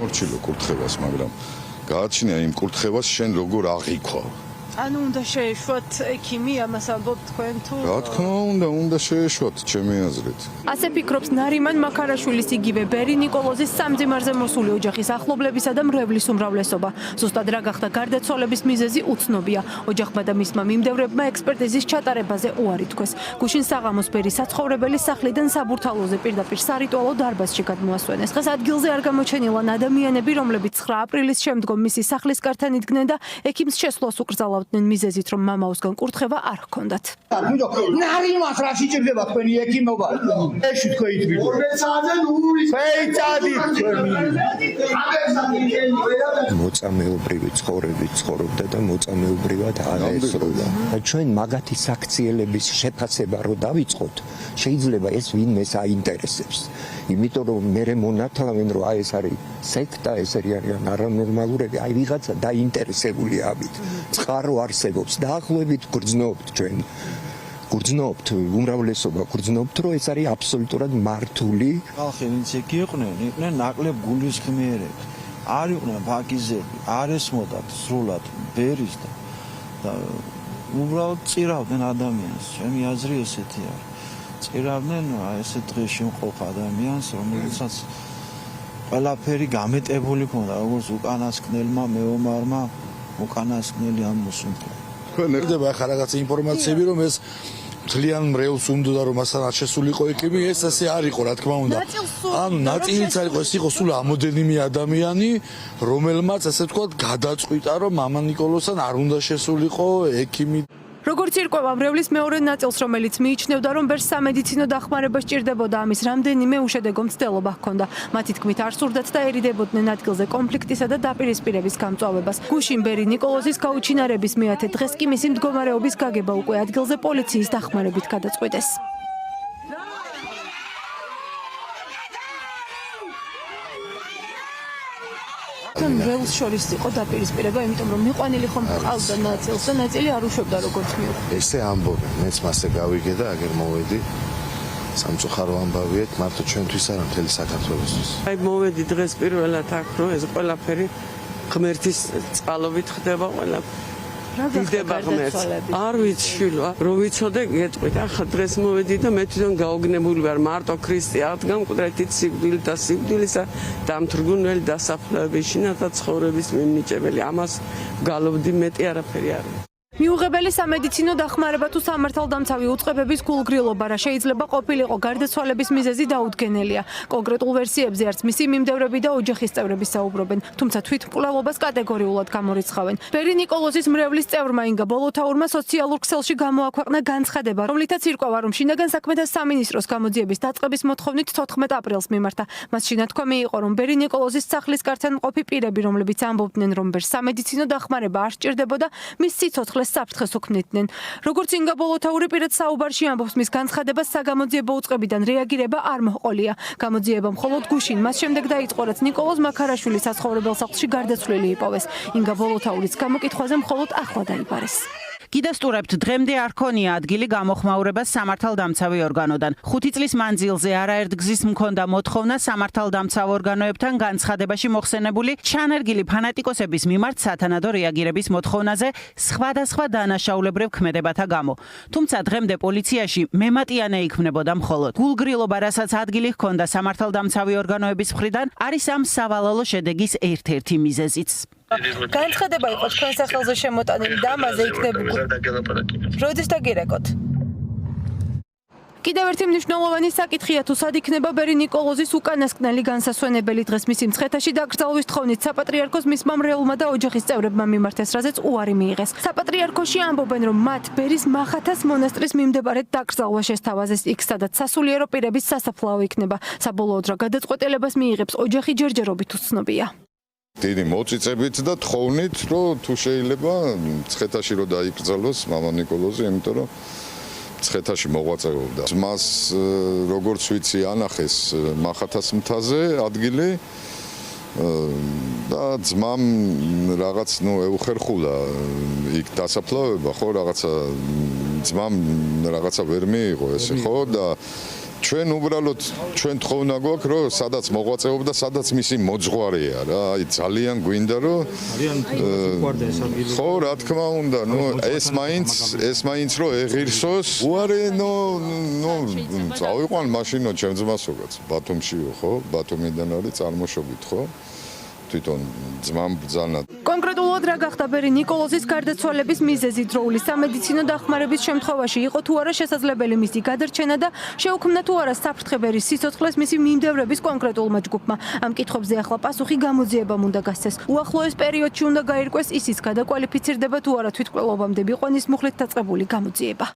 მორჩილო კურთხევას, მაგრამ გააჩნია იმ კურთხევას შენ როგორ აღიქვა. ანუ უნდა შეეშვათ ექიმი ამას ამბობთ თქვენ თუ რა თქმა უნდა შეეშვათ ჩემი აზრით. ასე ფიქრობს ნარიმან მაქარაშვილის იგივე ბერი ნიკოლოზის სამძიმარზე მოსული ოჯახის ახლობლებისა და მრევლის უმრავლესობა. ზუსტად რა გახდა გარდაცვალების მიზეზი უცნობია. ოჯახმა და მისმა მიმდევრებმა ექსპერტიზის ჩატარებაზე უარი თქვეს. გუშინ საღამოს ბერი საცხოვრებელი სახლიდან საბურთალოზე პირდაპირ სარიტუალო დარბაზში გადმოასვენეს. დღეს ადგილზე არ გამოჩენილან ადამიანები, რომლებიც 9 აპრილის შემდგომ მისი სახლის კართან იდგნენ და ექიმს შესვლას უკრძალავდნენ მიზეზით, რომ მამაოსგან კურთხევა არ ჰქონდათ. ნარიმას რა სიჭირდება თქვენი ექიმობა? ეში თქვენ იტყვით. 12 მოწამეობრივი ცხოვრებით ცხოვრობდა და მოწამეობრივად აღესრულა. ჩვენ მაგათი საქციელების შეფასება რო დავიწყოთ, შეიძლება ეს ვინმეს აინტერესებს. იმიტომ რომ მე მონათლავენ რომ ეს არის სექტა, ეს არიან არანორმალურები, აი ვიღაცა დაინტერესებული ამით. წყარო არსებობს, დაახლოებით გრძნობთ ჩვენ. გრძნობთ, უმრავლესობა გრძნობთ, რომ ეს არის აბსოლუტურად მართული. ხალხი ვინც ეგ იყვნენ ნაკლებ გულისხმიერები. არ იყვნენ ფაქიზები, არ ესმოდათ სრულად ბერის და უბრალოდ წირავდნენ ადამიანს. ჩემი აზრი ესეთი არის. წირავდნენ ესეთ დღეში მყოფ ადამიანს, რომელსაც ყველაფერი გამეტებული ქონდა, როგორც უკანასკნელმა მეომარმა უკანასკნელი ამოსუნთქვა. თქვენ ერდება ახლა რაღაც ინფორმაციები, რომ ეს ძალიან მრევლს უნდა რომ მასთან არ შესულიყო ექიმი, ეს ასე არ იყო, რა თქმა უნდა. ანუ ნაწილიც არ იყო, ეს იყო სულ ამოდენიმე ადამიანი, რომელმაც ასე ვთქვათ, გადაწყვიტა, რომ მამა ნიკოლოსთან არ უნდა შესულიყო ექიმი. როგორც ირკვევა მრევლის მეორე ნაწილს, რომელიც მიიჩნევდა, რომ ბერს სამედიცინო დახმარება სჭირდებოდა, ამის რამდენიმე უშედეგო მცდელობა ჰქონდა. მათი თქმით არ სურდათ და ერიდებოდნენ ადგილზე კონფლიქტისა და დაპირისპირების გამწვავებას. გუშინ ბერი ნიკოლოზის გაუჩინარების მეათე დღეს კი მისი მდგომარეობის გაგება უკვე ადგილზე პოლიციის დახმარებით გადაწყვეტეს. მრევლს შორის იყო დაპირისპირება, იმიტომ რომ მიყვანილი ხომ ყავდა ნაწილს და ნაწილი არ უშვებდა როგორც მიუხვდა. ესე ამბობენ, მეც მასე გავიგე და აგერ მოვედი. სამწუხარო ამბავიეთ, მარტო ჩვენთვის არა, მთელი საქართველოსთვის. აი მოვედი დღეს პირველად აქ, რომ ეს ყველაფერი ღმერთის წყალობით ხდება ყველაფერი. დიდება ღმერთს. არ ვიცი შვილო, რო ვიცოდე გეტყვით. ახლა დღეს მოვედი და მე თვითონ გაოგნებული ვარ მარტო ქრისტე აღდგამკვდრეთით სიკვდილით და სიკვდილისა დამთრგუნველი დასაფლავების შინათა ცხოვრების მიმნიჭებელი. ამას გალობდი, მეტი არაფერი არ არის. მიუღებელი სამედიცინო დახმარება თუ სამართალდამცავი უწყებების გულგრილობა რა შეიძლება ყოფილიყო გარდაცვალების მიზეზი დაუდგენელია. კონკრეტულ ვერსიებზე არც მისი მიმდევრები და ოჯახის წევრები საუბრობენ, თუმცა თვითმკვლელობას კატეგორიულად გამორიცხავენ. ბერი ნიკოლოზის მრევლის წევრმა ინგა ბოლოთაურმა სოციალურ ქსელში გამოაქვეყნა განცხადება, რომლითაც ირკვევა, რომ შინაგან საქმეთა სამინისტროს გამოძიების დაწყების მოთხოვნით 14 აპრილს მიმართა. მასში ნათქვამი იყო, რომ ბერი ნიკოლოზის სახლის კართან მყოფი პირები, რომლებიც ამბობდნენ, რომ ბერს სამედიცინო დახმარება არ სჭირდებოდა, მის სიცოცხლეს საფრთხეს უქმნიდნენ. როგორც ინგა ბოლოთაური პირად საუბარში ამბობს, მის განცხადებას საგამოძიებო უწყებიდან რეაგირება არ მოჰყოლია. გამოძიება მხოლოდ გუშინ, მას შემდეგ დაიწყო, რაც ნიკოლოზ მაქარაშვილის საცხოვრებელ სახლში გარდაცვლილი იპოვეს. ინგა ბოლოთაურის გამოკითხვაზე მხოლოდ ახლა დაიბარეს. გიდასტურებთ, დღემდე არ ქონია ადგილი გამოხმაურებას სამართალდამცავი ორგანოდან. 5 წლის მანძილზე არაერთ გზის მქონდა მოთხოვნა სამართალდამცავ ორგანოებთან განცხადებაში მოხსენებული ჩანერგილი ფანატიკოსების მიმართ სათანადო რეაგირების მოთხოვნაზე სხვადასხვა დანაშაულებრივ ქმედებათა გამო. თუმცა დღემდე პოლიციაში მემატიანე იქმნებოდა მხოლოდ. გულგრილობა, რასაც ადგილი ჰქონდა სამართალდამცავი ორგანოების მხრიდან, არის ამ სავალალო შედეგის ერთ-ერთი მიზეზიც. განცხადება იყო თქვენ სახელზე შემოტანილი და ამაზე იქნება როდის დაგირეკოთ? კიდევ ერთი მნიშვნელოვანი საკითხია, თუ სად იქნება ბერი ნიკოლოზის უკანასკნელი განსასვენებელი. დღეს მისი მცხეთაში დაკრძალვის თხოვნით საპატრიარქოს მისმა მრევლმა და ოჯახის წევრებმა მიმართეს, რაზეც უარი მიიღეს. საპატრიარქოში ამბობენ, რომ მათ ბერის მახათას მონასტრის მიმდებარედ დაკრძალვა შესთავაზეს იქ, სადაც სასულიერო პირების სასაფლაო იქნება. საბოლოოდ რა გადაწყვეტილებას მიიღებს ოჯახი ჯერჯერობით უცნობია. დიდი მოწიწებით და თხოვნით, რომ თუ შეიძლება მცხეთაში რომ დაიკრძალოს მამა ნიკოლოზი, იმიტომ რომ მცხეთაში მოღვაწეობდა. მას როგორც ვიცი ანახეს მახათას მთაზე ადგილი და ძმამ რაღაც ეუხერხულა იქ დასაფლავება, ხო, რაღაცა ძმამ რაღაცა ვერ მიიღო ესე, ხო, და ჩვენ უბრალოდ ჩვენ თხოვნა გვაქვს რომ სადაც მოღვაწეობდა, სადაც მისი მოძღვარია რა. აი ძალიან გვინდა რომ ხო, რა თქმა უნდა, ნუ ეს მაინც რომ ეღირსოს. უარი, წავიყვან მაშინო ჩემ ძმასოგაც ბათუმშიო, ხო? ბათუმიდან არის წარმოშობით, ხო? თვითონ ძმამ ბრძანა. კონკრეტულად რა გახდა ბერი ნიკოლოზის გარდაცვალების მიზეზი დროული სამედიცინო დახმარების შემთხვევაში იყო თუ არა შესაძლებელი მისი გადარჩენა და შეუქმნა თუ არა საფრთხე ბერის სიცოცხლეს მისი მიმდევრების კონკრეტულმა ჯგუფმა. ამ კითხვებზე ახლა პასუხი გამოძიებამ უნდა გასცეს. უახლოეს პერიოდში უნდა გაირკვეს ისიც გადაკვალიფიცირდება თუ არა თვითმკვლელობამდე მიყვანის მუხლით დაწყებული გამოძიება.